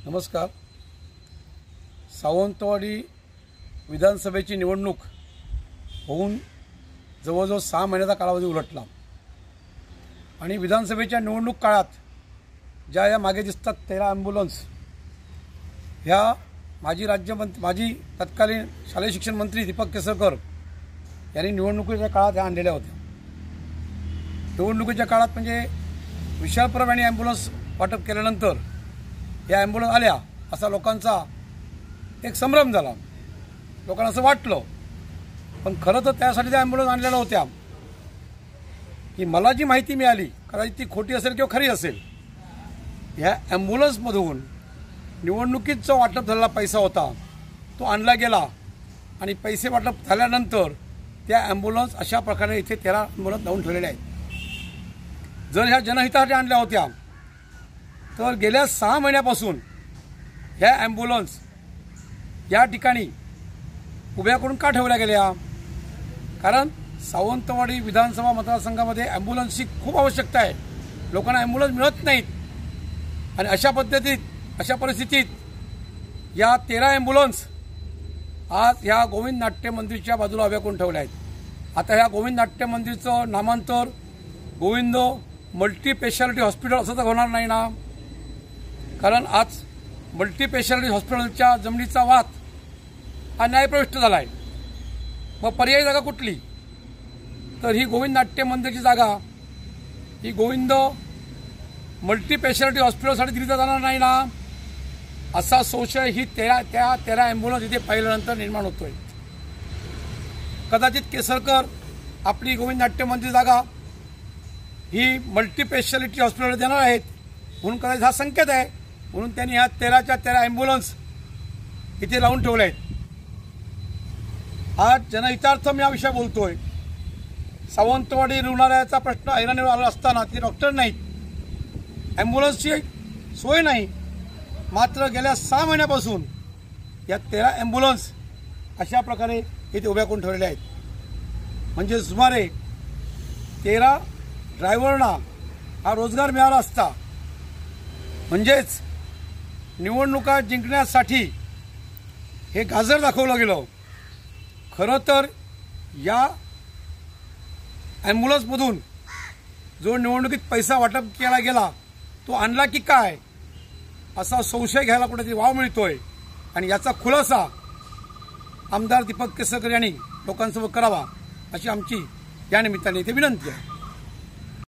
नमस्कार। सावंतवाडी विधानसभेची निवडणूक होऊन जवळजवळ 6 महिन्याचा कालावधी उलटला आणि विधानसभेच्या निवडणूक काळात ज्या या मागे दिसतात 13 ॲम्ब्युलन्स ह्या माजी तत्कालीन शालेय शिक्षण मंत्री दीपक केसरकर यांनी निवडणुकीच्या काळात ह्या आणलेल्या होत्या। निवडणुकीच्या काळात म्हणजे विशाल परब यांनी ॲम्ब्युलन्स वाटप केल्यानंतर या ॲम्ब्युलन्स आल्या असा लोकांचा एक संभ्रम झाला। लोकांना असं वाटलं, पण खरं तर त्यासाठी त्या ॲम्ब्युलन्स आणलेल्या होत्या की मला जी माहिती मिळाली, कदाचित ती खोटी असेल किंवा खरी असेल, ह्या ॲम्ब्युलन्समधून निवडणुकीत जो वाटप झालेला पैसा होता तो आणला गेला आणि पैसे वाटप झाल्यानंतर त्या ॲम्ब्युलन्स अशा प्रकारे इथे 13 ॲम्ब्युलन्स लावून ठेवलेल्या आहेत। जर ह्या जनहितासाठी आणल्या होत्या तर गेल्या 6 महिन्यापासून ह्या ॲम्ब्युलन्स या ठिकाणी उभ्या करून का ठेवल्या गेल्या? कारण सावंतवाडी विधानसभा मतदारसंघामध्ये ॲम्ब्युलन्सची खूप आवश्यकता आहे। लोकांना ॲम्ब्युलन्स मिळत नाहीत आणि अशा परिस्थितीत या 13 ॲम्ब्युलन्स आज ह्या गोविंद नाट्य मंदिरच्या बाजूला उभ्या करून ठेवल्या आहेत। आता ह्या गोविंद नाट्य मंदिरचं नामांतर गोविंद मल्टीस्पेशालिटी हॉस्पिटल असं तर होणार नाही ना, कारण आज मल्टीस्पेशालिटी हॉस्पिटलच्या जमिनीचा वाद हा न्यायप्रविष्ट झाला आहे। मग पर्यायी जागा कुठली? तर ही गोविंद नाट्य मंदिरची जागा ही गोविंद मल्टीस्पेशालिटी हॉस्पिटलसाठी दिली जाणार नाही ना, असा संशय ही 13 ॲम्ब्युलन्स इथे पाहिल्यानंतर निर्माण होतोय। कदाचित केसरकर आपली गोविंद नाट्य मंदिर जागा ही मल्टीस्पेशालिटी हॉस्पिटल देणार आहेत म्हणून कदाचित हा संकेत आहे, म्हणून त्यांनी ह्या 13 ॲम्ब्युलन्स इथे लावून ठेवल्या आहेत। आज जनहितार्थ मी हा विषय बोलतोय। सावंतवाडी रुग्णालयाचा प्रश्न ऐरणीवर आला असताना ते डॉक्टर नाहीत, ॲम्ब्युलन्सची सोय नाही, मात्र गेल्या 6 महिन्यापासून या 13 ॲम्ब्युलन्स अशा प्रकारे इथे उभ्या करून ठेवलेल्या आहेत। म्हणजे सुमारे 13 ड्रायव्हरना हा रोजगार मिळाला असता। म्हणजेच निवडणुका जिंकण्यासाठी हे गाजर दाखवलं गेलं। खरं तर या ॲम्ब्युलन्समधून जो निवडणुकीत पैसा वाटप केला गेला तो आणला की काय असा संशय घ्यायला कुठेतरी वाव मिळतोय आणि याचा खुलासा आमदार दीपक केसरकर यांनी लोकांसमोर करावा अशी आमची या निमित्ताने इथे विनंती आहे।